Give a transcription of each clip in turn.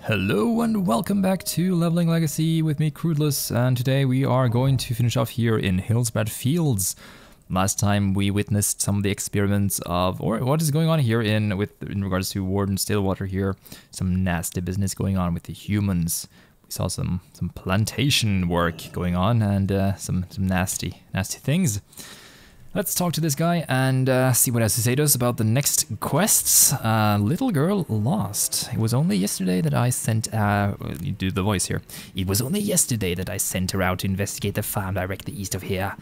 Hello and welcome back to Leveling Legacy with me, Crudeless, and today we are going to finish off here in Hillsbrad Fields. Last time we witnessed some of the experiments of, or what is going on here in regards to Warden Stillwater here. Some nasty business going on with the humans. We saw some plantation work going on and some nasty things. Let's talk to this guy and see what he has to say to us about the next quests. Little girl lost. It was only yesterday that I sent, you do the voice here. It was only yesterday that I sent her out to investigate the farm directly east of here.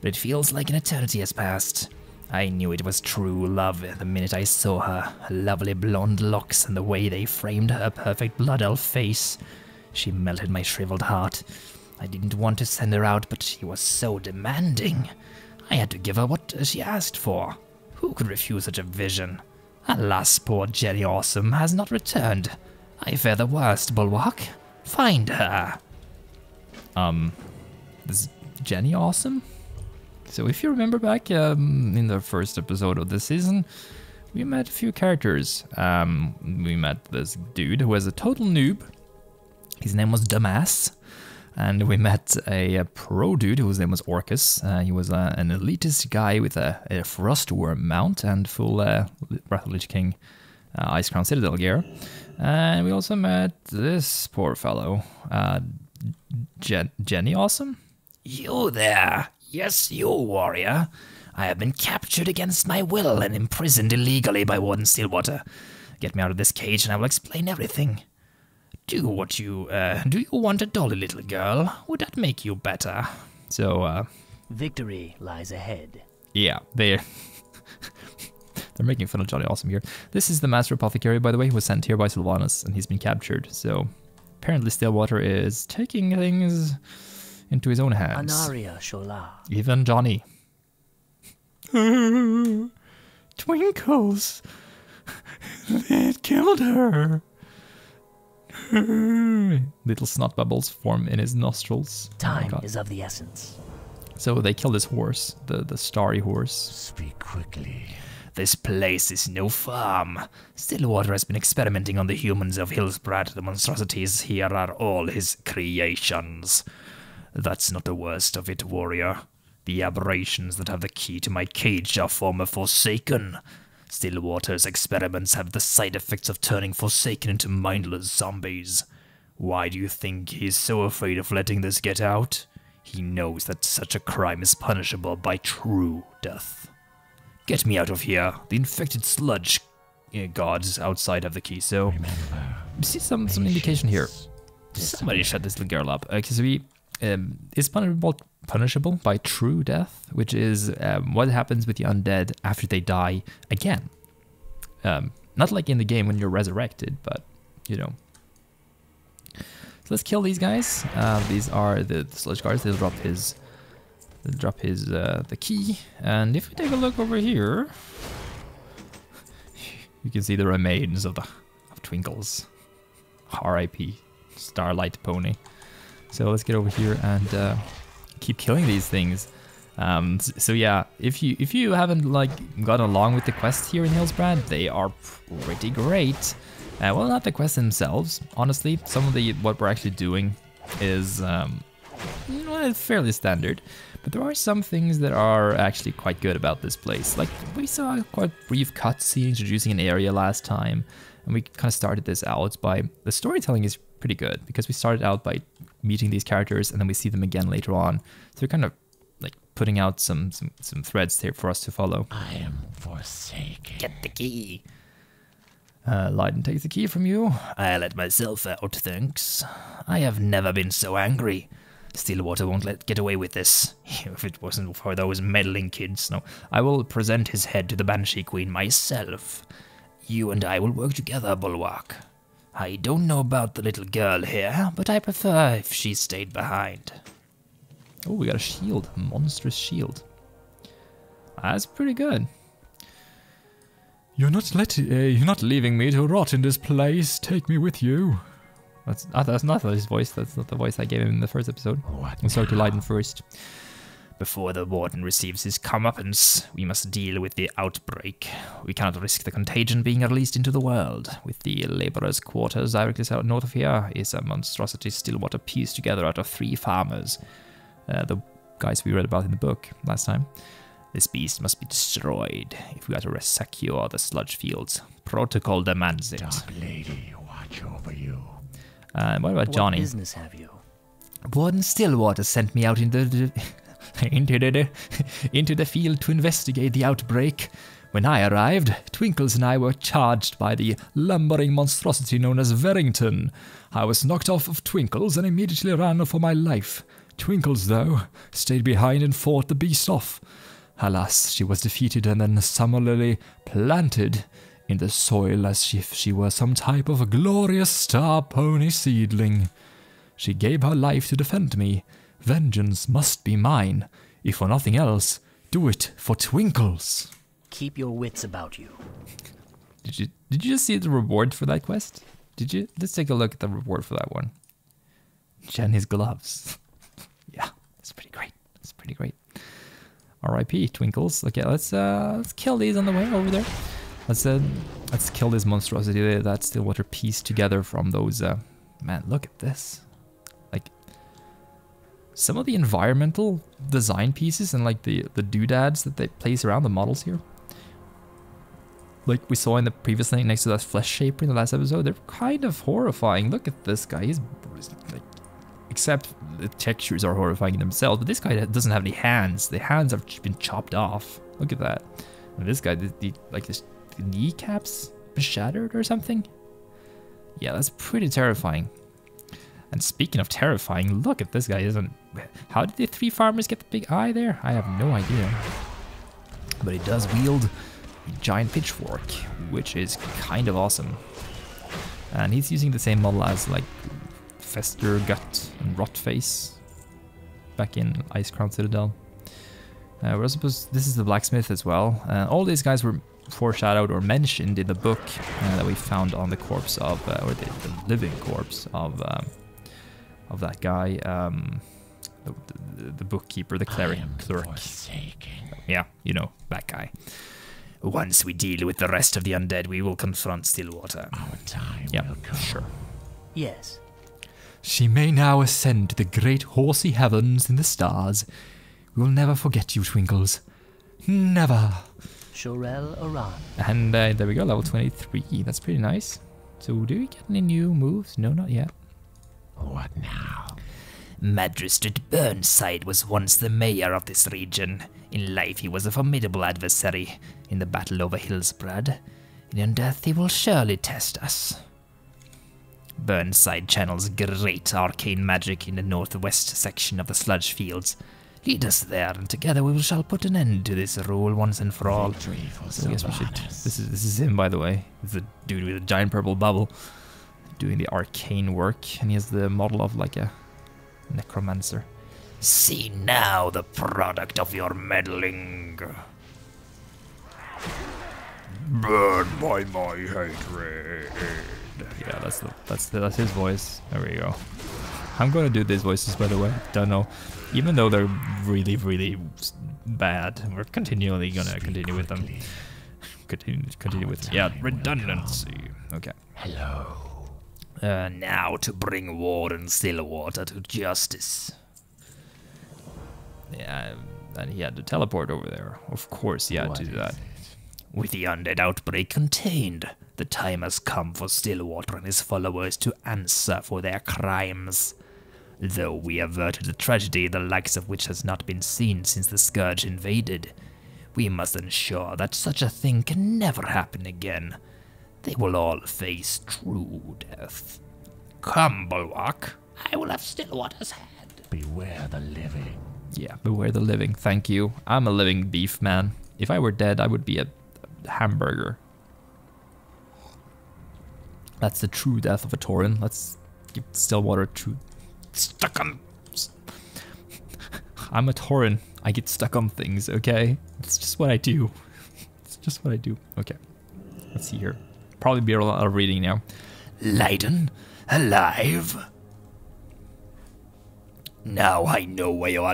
But it feels like an eternity has passed. I knew it was true love the minute I saw her. Her lovely blonde locks and the way they framed her perfect blood elf face. She melted my shriveled heart. I didn't want to send her out, but she was so demanding. I had to give her what she asked for. Who could refuse such a vision? Alas, poor Jenny Awesome has not returned. I fear the worst, Bulwark. Find her. This Jenny Awesome? So if you remember back in the first episode of this season, we met a few characters. We met this dude who was a total noob. His name was Dumbass. And we met a pro dude whose name was Orcus. He was an elitist guy with a Frostworm mount and full Breath of Lich King Ice Crown Citadel gear. And we also met this poor fellow, Jenny Awesome? You there! Yes, you, warrior. I have been captured against my will and imprisoned illegally by Warden Stillwater. Get me out of this cage and I will explain everything. Do you want a dolly, little girl? Would that make you better? So, victory lies ahead. Yeah, they're making fun of Johnny Awesome here. This is the Master Apothecary, by the way, who was sent here by Sylvanus, and he's been captured. So, apparently Stillwater is taking things into his own hands. Pandaria, Shola. Even Johnny. Twinkles. It killed her. Little snot bubbles form in his nostrils. Time is of the essence. So they killed this horse, the starry horse. Speak quickly. This place is no farm. Stillwater has been experimenting on the humans of Hillsbrad. The monstrosities here are all his creations. That's not the worst of it, warrior. The aberrations that have the key to my cage are former Forsaken. Stillwater's experiments have the side effects of turning Forsaken into mindless zombies. Why do you think he's so afraid of letting this get out? He knows that such a crime is punishable by true death. Get me out of here. The infected sludge gods outside have the key, so... see some indication here. Somebody shut this little girl up. Because is punishable by true death, which is what happens with the undead after they die again. Not like in the game when you're resurrected, but you know. So let's kill these guys. These are the sludge guards. They'll drop his the key. And if we take a look over here, you can see the remains of Twinkles. R.I.P. Starlight Pony. So let's get over here and keep killing these things. So yeah, if you haven't like gone along with the quests here in Hillsbrad, they are pretty great. Well, not the quests themselves. Honestly, some of what we're actually doing is fairly standard. But there are some things that are actually quite good about this place. Like we saw a quite brief cutscene introducing an area last time, and we kind of started this out by the storytelling is pretty good because we started out by meeting these characters and then we see them again later on. So we're kind of like putting out some threads here for us to follow. I am Forsaken. Get the key. Leiden takes the key from you. I let myself out, thanks. I have never been so angry. Stillwater won't get away with this. If it wasn't for those meddling kids, no. I will present his head to the Banshee Queen myself. You and I will work together, Bulwark. I don't know about the little girl here, but I prefer if she stayed behind. Oh, we got a shield. A monstrous shield. That's pretty good. You're not leaving me to rot in this place. Take me with you. That's not his voice. That's not the voice I gave him in the first episode. I'm sorry to Leiden first. Before the warden receives his comeuppance, we must deal with the outbreak. We cannot risk the contagion being released into the world. With the laborers' quarters directly south north of here is a monstrosity Stillwater pieced together out of 3 farmers. The guys we read about in the book last time. This beast must be destroyed if we are to secure the sludge fields. Protocol demands it. Dark lady, watch over you. What about Johnny? What business have you? Warden Stillwater sent me out into the field to investigate the outbreak. When I arrived, Twinkles and I were charged by the lumbering monstrosity known as Verrington. I was knocked off of Twinkles and immediately ran for my life. Twinkles, though, stayed behind and fought the beast off. Alas, she was defeated and then summarily planted in the soil as if she were some type of a glorious star pony seedling. She gave her life to defend me. Vengeance must be mine. If for nothing else, do it for Twinkles. Keep your wits about you. Did you just see the reward for that quest? Did you? Let's take a look at the reward for that one. Jenny's gloves. Yeah, that's pretty great. That's pretty great. R.I.P. Twinkles. Okay, let's kill these on the way over there. Let's kill this monstrosity that Stillwater pieced together from those. Man, look at this. Like some of the environmental design pieces and like the doodads that they place around the models here. Like we saw in the previous thing next to that flesh shaper in the last episode, they're kind of horrifying. Look at this guy. He's like, except the textures are horrifying in themselves, but this guy doesn't have any hands. The hands have been chopped off. Look at that. And this guy, the kneecaps been shattered or something. Yeah, that's pretty terrifying. And speaking of terrifying, look at this guy. How did the 3 farmers get the big eye there? I have no idea. But he does wield a giant pitchfork, which is kind of awesome. And he's using the same model as like Fester, Gut, and Rotface back in Ice Crown Citadel. We're supposed this is the blacksmith as well. All these guys were foreshadowed or mentioned in the book that we found on the corpse of, or the living corpse of that guy, the bookkeeper, the cleric. Yeah, you know, that guy. Once we deal with the rest of the undead, we will confront Stillwater. Our time will come. Sure. Yes. She may now ascend to the great horsey heavens in the stars. We will never forget you, Twinkles. Never. Shorel Aran. And there we go, level 23. That's pretty nice. So do we get any new moves? No, not yet. What now? Magistrate Burnside was once the mayor of this region. In life he was a formidable adversary. In the battle over Hillsbrad, in death he will surely test us. Burnside channels great arcane magic in the northwest section of the sludge fields. Lead us there, and together we shall put an end to this rule once and for all. So I guess we should. This is him, by the way. It's the dude with a giant purple bubble doing the arcane work, and he has the model of like a necromancer. See now the product of your meddling. Burn by my hatred. Yeah, that's his voice. There we go. I'm gonna do these voices, by the way. Don't know. Even though they're really, really bad, we're continually gonna continue with them. Continue with them. Yeah, redundancy. Okay. Hello. Now to bring Warden Stillwater to justice. Yeah, and he had to teleport over there. Of course he had to do that. With the undead outbreak contained, the time has come for Stillwater and his followers to answer for their crimes. Though we averted a tragedy the likes of which has not been seen since the Scourge invaded, we must ensure that such a thing can never happen again. They will all face true death. Come, Bulwark. I will have Stillwater's head. Beware the living. Yeah, beware the living. Thank you. I'm a living beef man. If I were dead, I would be a hamburger. That's the true death of a Tauren. Let's give Stillwater true. Stuck on. I'm a Tauren. I get stuck on things, okay? It's just what I do. It's just what I do. Okay. Let's see here. Probably be a lot of reading now. Leiden? Alive? Now I know where your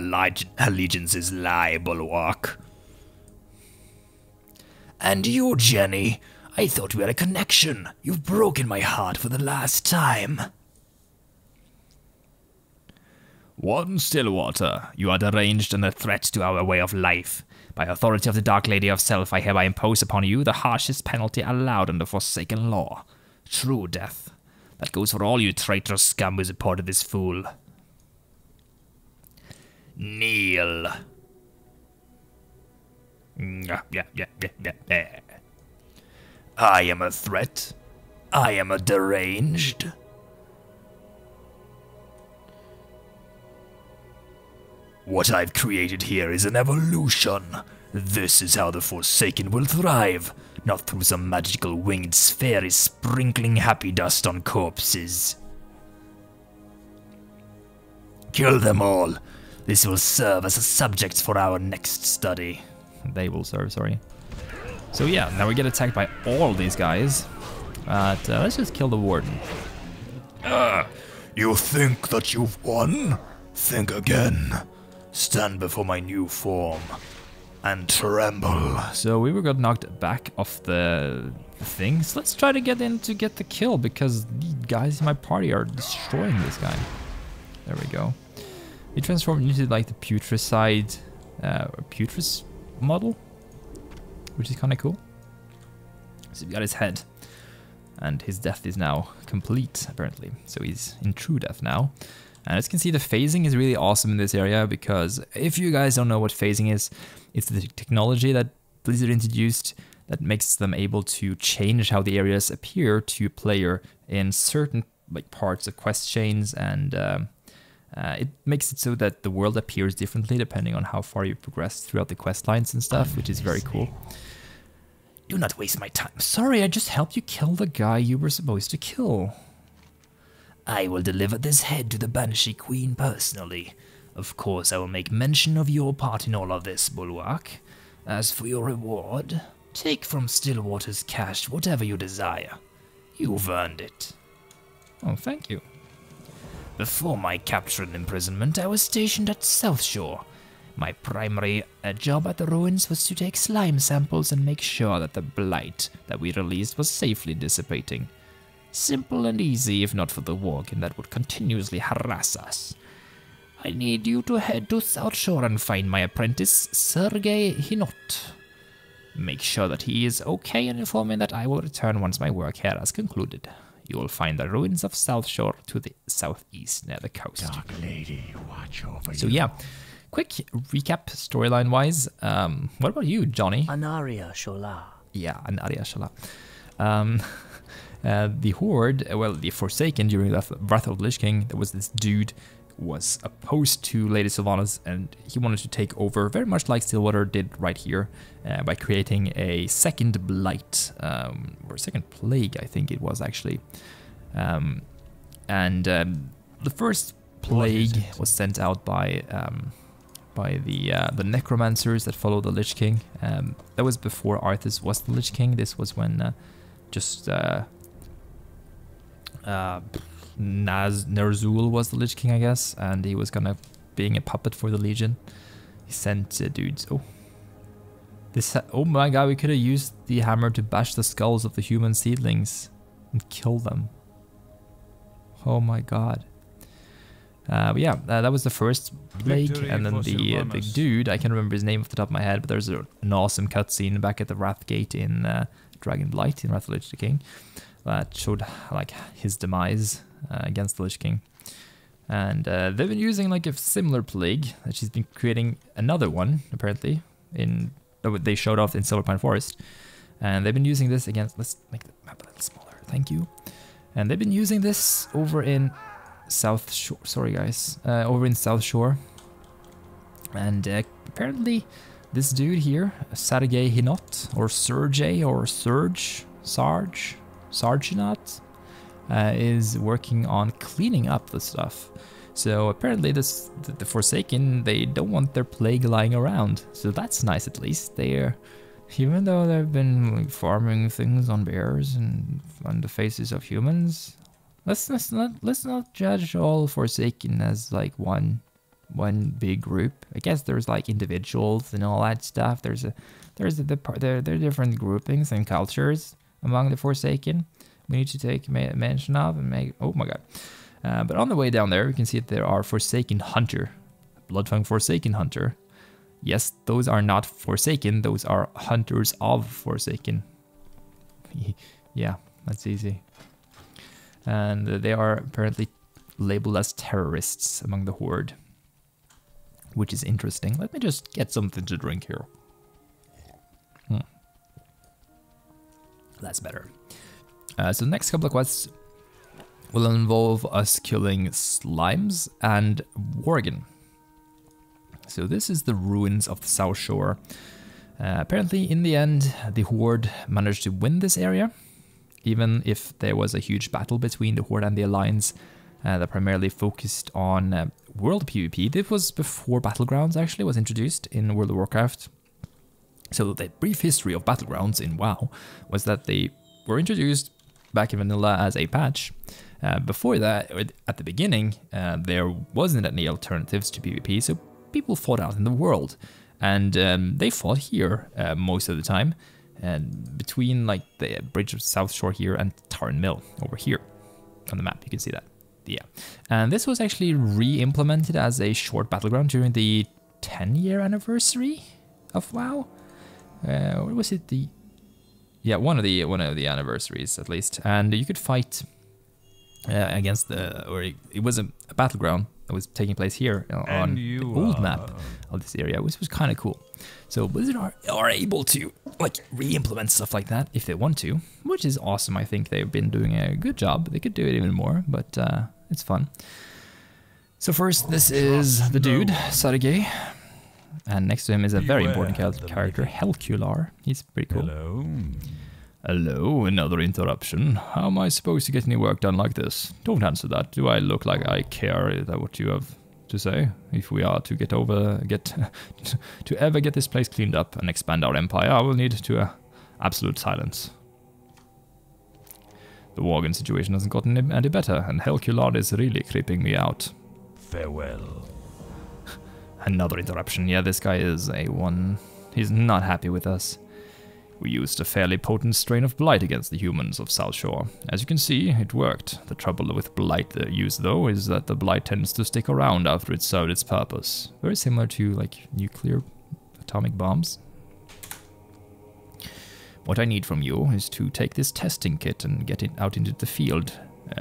allegiances lie, Bulwark. And you, Jenny, I thought we had a connection. You've broken my heart for the last time. Warden Stillwater, you are deranged and a threat to our way of life. By authority of the Dark Lady of Self, I hereby impose upon you the harshest penalty allowed under Forsaken law. True death. That goes for all you traitorous scum who supported this fool. Kneel. I am a threat. I am a deranged. What I've created here is an evolution. This is how the Forsaken will thrive, not through some magical winged sphere sprinkling happy dust on corpses. Kill them all. This will serve as a subject for our next study. They will serve, sorry. So yeah, now we get attacked by all these guys. But let's just kill the warden. You think that you've won? Think again. Stand before my new form and tremble. So we got knocked back off the thing. So let's try to get in to get the kill, because the guys in my party are destroying this guy. There we go. He transformed into like the putricide, putris model, which is kind of cool. So we got his head, and his death is now complete apparently. So he's in true death now. And as you can see, the phasing is really awesome in this area, because if you guys don't know what phasing is, it's the technology that Blizzard introduced that makes them able to change how the areas appear to a player in certain like parts of quest chains, and it makes it so that the world appears differently depending on how far you progress throughout the quest lines and stuff, which is very cool. Do not waste my time. Sorry, I just helped you kill the guy you were supposed to kill. I will deliver this head to the Banshee Queen personally. Of course, I will make mention of your part in all of this, Bulwark. As for your reward, take from Stillwater's cash whatever you desire. You've earned it. Oh, thank you. Before my capture and imprisonment, I was stationed at South Shore. My primary job at the ruins was to take slime samples and make sure that the blight that we released was safely dissipating. Simple and easy, if not for the Worgen that would continuously harass us. I need you to head to South Shore and find my apprentice, Sergei Hinot. Make sure that he is okay and inform me that I will return once my work here has concluded. You will find the ruins of South Shore to the southeast near the coast. Dark Lady, watch over you. So yeah, quick recap storyline-wise. What about you, Johnny? Anaria Shola. Yeah, Anaria Shola. The Horde, well, the Forsaken during the Wrath of the Lich King, there was this dude who was opposed to Lady Sylvanas, and he wanted to take over, very much like Stillwater did right here, by creating a second blight, or second plague, I think it was actually. The first plague was sent out by the necromancers that followed the Lich King. That was before Arthas was the Lich King. This was when Ner'zhul was the Lich King, I guess, and he was kind of being a puppet for the Legion. He sent dudes. Oh my god, we could have used the hammer to bash the skulls of the human seedlings and kill them. Oh my god. But yeah, that was the first plague, Victory and then for the Sylvanas. dude, I can't remember his name off the top of my head, but there's an awesome cutscene back at the Wrath Gate in Dragon Blight in Wrath of the Lich King that showed like his demise against the Lich King. And they've been using like a similar plague that she's been creating another one apparently that they showed off in Silverpine Forest, and they've been using this against. Let's make the map a little smaller. Thank you. And they've been using this over in South Shore. Sorry guys, over in South Shore. And apparently, this dude here, Sergei Hinot, or Sergei, or Sarginot, is working on cleaning up the stuff. So apparently the Forsaken, they don't want their plague lying around. So that's nice at least. They're, even though they've been like, farming things on bears and on the faces of humans, let's not judge all Forsaken as like one one big group. I guess there's like individuals and all that stuff. There are different groupings and cultures among the Forsaken. We need to take mention of and make. Oh my god! But on the way down there, we can see that there are Forsaken Hunter, Bloodfang Forsaken Hunter. Yes, those are not Forsaken. Those are hunters of Forsaken. Yeah, that's easy. And they are apparently labeled as terrorists among the Horde, which is interesting. Let me just get something to drink here. That's better. So the next couple of quests will involve us killing slimes and worgen. So this is the ruins of the South Shore. Apparently, in the end, the Horde managed to win this area, even if there was a huge battle between the Horde and the Alliance that primarily focused on world PvP. This was before Battlegrounds actually was introduced in World of Warcraft. So the brief history of Battlegrounds in WoW was that they were introduced back in vanilla as a patch. Before that, at the beginning, there wasn't any alternatives to PvP, so people fought out in the world. And they fought here most of the time, and between like the bridge of South Shore here and Tarn Mill over here on the map, you can see that. Yeah, and this was actually re-implemented as a short battleground during the 10-year anniversary of WoW. What was it? One of the anniversaries at least, and you could fight against it was a battleground that was taking place here on the old map of this area, which was kind of cool. So Blizzard are able to like re-implement stuff like that if they want to, which is awesome. I think they've been doing a good job. They could do it even more, but it's fun. So first, this is the dude, Sarge, and next to him is a very important character, Helkular. He's pretty cool. Hello, another interruption. How am I supposed to get any work done like this? Don't answer that. Do I look like I care? Is that what you have to say? If we are to to ever get this place cleaned up and expand our empire, I will need to absolute silence. The Worgen situation hasn't gotten any better, and Helkular is really creeping me out. Farewell. Another interruption. Yeah, this guy is A1. He's not happy with us. We used a fairly potent strain of blight against the humans of South Shore. As you can see, it worked. The trouble with blight use, though, is that the blight tends to stick around after it served its purpose. Very similar to, like, nuclear atomic bombs. What I need from you is to take this testing kit and get it out into the field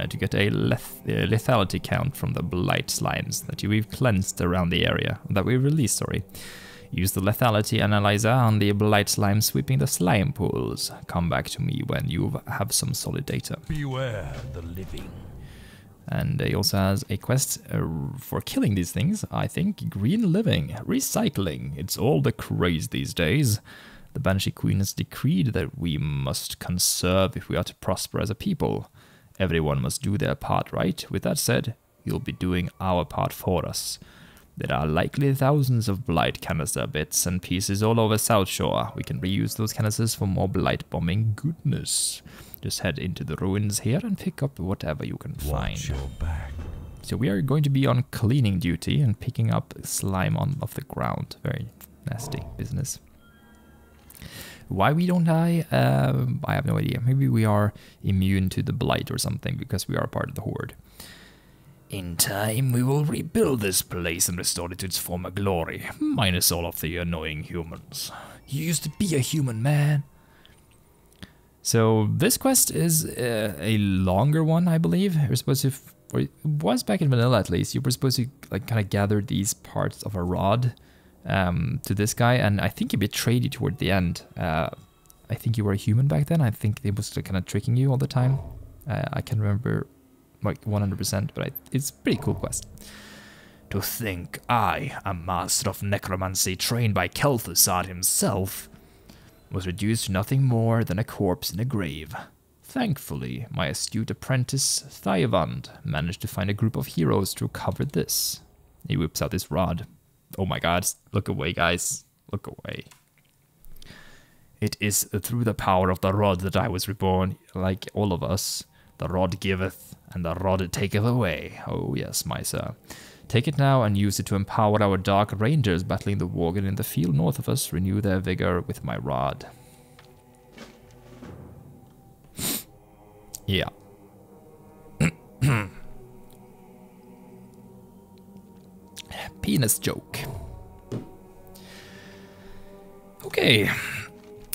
to get a lethality count from the blight slimes that we've cleansed around the area, that we released, sorry. Use the lethality analyzer on the blight slime sweeping the slime pools. Come back to me when you have some solid data. Beware the living. And he also has a quest for killing these things, I think. Green living. Recycling. It's all the craze these days. The Banshee Queen has decreed that we must conserve if we are to prosper as a people. Everyone must do their part, right? With that said, you'll be doing our part for us. There are likely thousands of blight canister bits and pieces all over South Shore. We can reuse those canisters for more blight bombing goodness. Just head into the ruins here and pick up whatever you can find. Watch your back. So we are going to be on cleaning duty and picking up slime off the ground. Very nasty business. Why we don't die? I have no idea. Maybe we are immune to the blight or something because we are part of the Horde. In time, we will rebuild this place and restore it to its former glory, minus all of the annoying humans. You used to be a human, man. So this quest is a longer one, I believe. You're supposed to, or it was back in vanilla at least. You were supposed to like kind of gather these parts of a rod to this guy, and I think he betrayed you toward the end. I think you were a human back then. I think it was kind of tricking you all the time. I can't remember like 100%, but it's a pretty cool quest. To think I, a master of necromancy trained by Kel'Thuzad himself, was reduced to nothing more than a corpse in a grave. Thankfully, my astute apprentice, Thyvand, managed to find a group of heroes to recover this. He whips out his rod. Oh my god, look away, guys. Look away. It is through the power of the rod that I was reborn, like all of us. The rod giveth, and the rod taketh away. Oh yes, my sir. Take it now and use it to empower our Dark Rangers battling the Worgen in the field north of us. Renew their vigor with my rod. Yeah. Penis joke. Okay.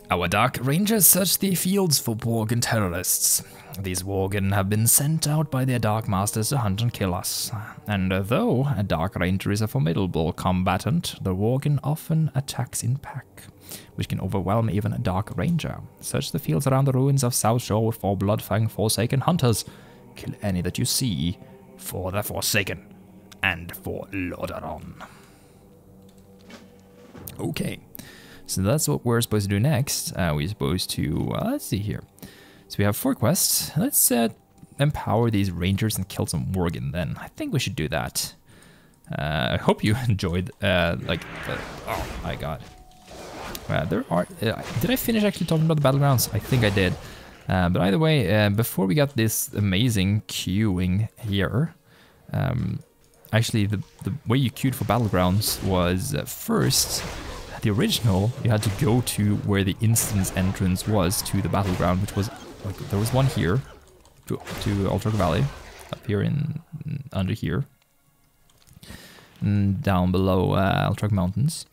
Our Dark Rangers search the fields for Worgen terrorists. These Worgen have been sent out by their Dark Masters to hunt and kill us. And though a Dark Ranger is a formidable combatant, the Worgen often attacks in pack, which can overwhelm even a Dark Ranger. Search the fields around the ruins of South Shore for Bloodfang Forsaken hunters. Kill any that you see for the Forsaken and for Lordaeron. Okay. So that's what we're supposed to do next. We're supposed to, let's see here. So we have 4 quests. Let's empower these rangers and kill some Worgen then. I think we should do that. I hope you enjoyed, oh my god. There are, did I finish actually talking about the battlegrounds? I think I did. But either way, before we got this amazing queuing here, actually the way you queued for battlegrounds was first, the original, you had to go to where the instance entrance was to the battleground, which was, like, there was one here, to WOTLK Valley, up here under here, and down below WOTLK Mountains.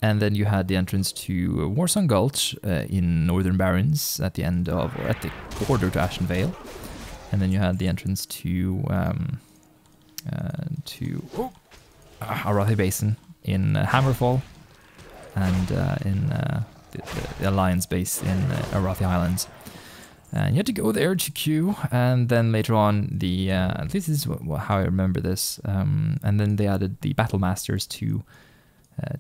And then you had the entrance to Warsong Gulch in Northern Barrens at the end of, or at the border to Ashen Vale. And then you had the entrance to Arathi Basin in Hammerfall, and in the Alliance base in Arathi Islands. And you had to go there to queue, and then later on, at least this is how I remember this, and then they added the Battle Masters to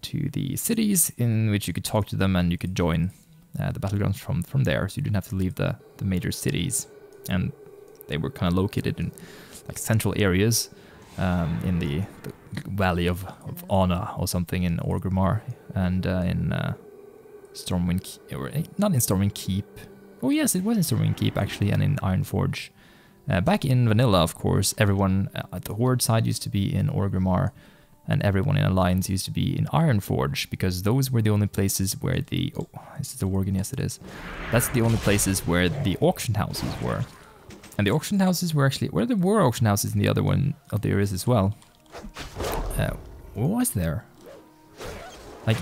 the cities, in which you could talk to them and you could join the battlegrounds from there, so you didn't have to leave the major cities. And they were kind of located in like central areas, in the Valley of Anna or something in Orgrimmar, and in Stormwind, or not in Stormwind Keep. Oh yes, it was in Stormwind Keep actually, and in Ironforge. Back in Vanilla, of course, everyone at the Horde side used to be in Orgrimmar, and everyone in Alliance used to be in Ironforge, because those were the only places where the... Oh, is it the Worgen? Yes, it is. That's the only places where the auction houses were. And the auction houses were actually... Well, there were auction houses in the other one of the areas as well. What was there? Like...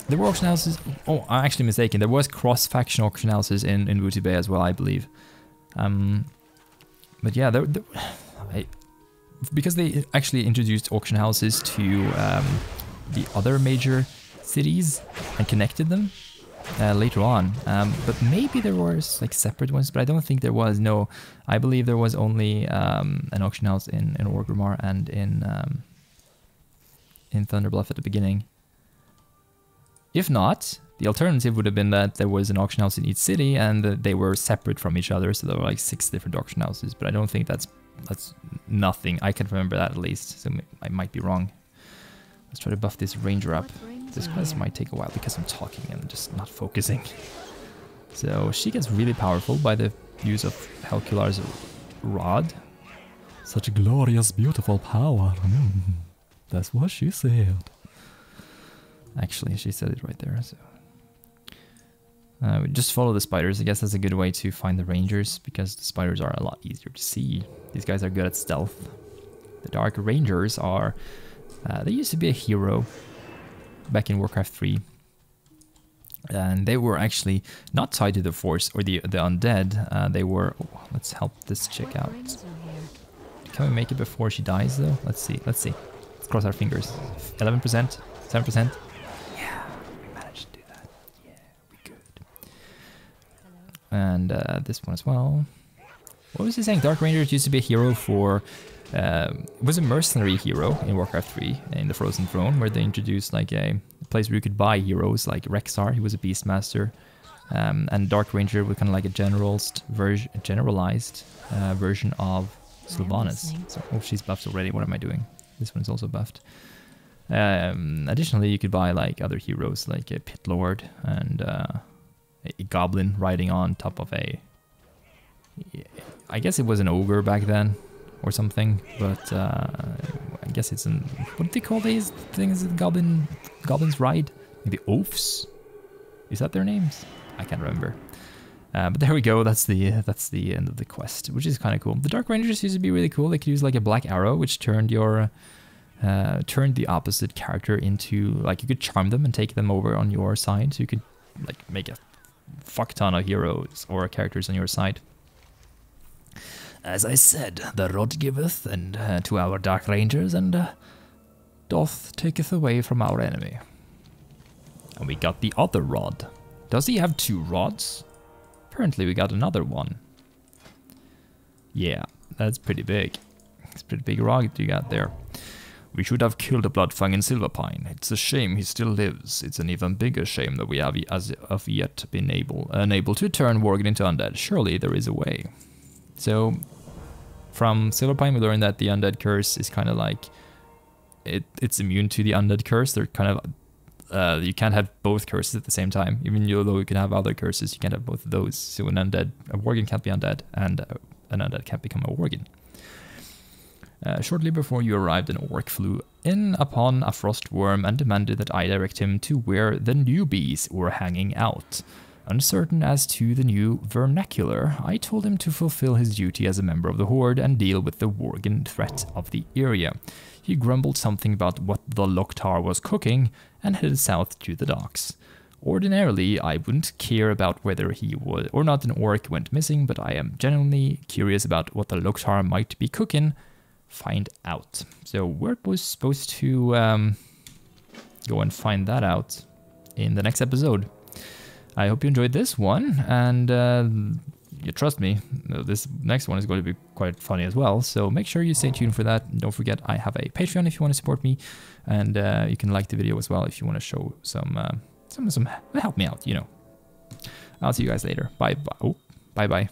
There were auction houses... Oh, I'm actually mistaken. There was cross-faction auction houses in Wuti Bay as well, I believe. But yeah, because they actually introduced auction houses to the other major cities and connected them later on. But maybe there was like separate ones, but I don't think there was. No, I believe there was only an auction house in Orgrimmar and in Thunderbluff at the beginning. If not, the alternative would have been that there was an auction house in each city and they were separate from each other, so there were like 6 different auction houses. But I don't think that's nothing. I can remember that at least, so I might be wrong. Let's try to buff this ranger up. This quest might take a while because I'm talking and just not focusing. So she gets really powerful by the use of Helkular's rod. Such a glorious, beautiful power. That's what she said. Actually, she said it right there. So we just follow the spiders. I guess that's a good way to find the rangers, because the spiders are a lot easier to see. These guys are good at stealth. The Dark Rangers are... they used to be a hero back in Warcraft 3. And they were actually not tied to the Force or the undead. They were... Oh, let's help this chick out. Can we make it before she dies, though? Let's see. Let's cross our fingers. 11%? 7%? And this one as well. What was he saying? Dark Rangers used to be a hero for... it was a mercenary hero in Warcraft 3, in the Frozen Throne, where they introduced like a place where you could buy heroes, like Rexar, he was a Beastmaster. And Dark Ranger was kind of like a generalized version of Sylvanas. So, oh, she's buffed already. What am I doing? This one's also buffed. Additionally, you could buy like other heroes, like a Pit Lord and... a goblin riding on top of a... I guess it was an ogre back then, or something, but guess it's an... What do they call these things? Goblins ride? Like the oafs? Is that their names? I can't remember. But there we go. That's the end of the quest, which is kind of cool. The Dark Rangers used to be really cool. They could use like a black arrow, which turned your turned the opposite character into, like, you could charm them and take them over on your side. So you could like make a fuck ton of heroes or characters on your side. As I said, the rod giveth and to our Dark Rangers, and doth taketh away from our enemy. And we got the other rod. Does he have 2 rods? Apparently we got another one. Yeah, that's pretty big. It's a pretty big rod you got there. We should have killed a Bloodfang in Silverpine. It's a shame he still lives. It's an even bigger shame that we have as of yet been unable to turn Worgen into undead. Surely there is a way. So, from Silverpine we learned that the undead curse is kind of like... It's immune to the undead curse. They're kind of... you can't have both curses at the same time. Even though you can have other curses, you can't have both of those. So a Worgen can't be undead, and an undead can't become a Worgen. Shortly before you arrived, an orc flew in upon a frost worm and demanded that I direct him to where the newbies were hanging out. Uncertain as to the new vernacular, I told him to fulfill his duty as a member of the Horde and deal with the Worgen threat of the area. He grumbled something about what the Loktar was cooking and headed south to the docks. Ordinarily, I wouldn't care about whether he would or not an orc went missing, but I am genuinely curious about what the Loktar might be cooking. Find out. So we're supposed to go and find that out in the next episode. I hope you enjoyed this one, and you trust me, this next one is going to be quite funny as well, so make sure you stay tuned for that. Don't forget, I have a Patreon if you want to support me, and you can like the video as well if you want to show some help me out, you know. I'll see you guys later. Bye bye.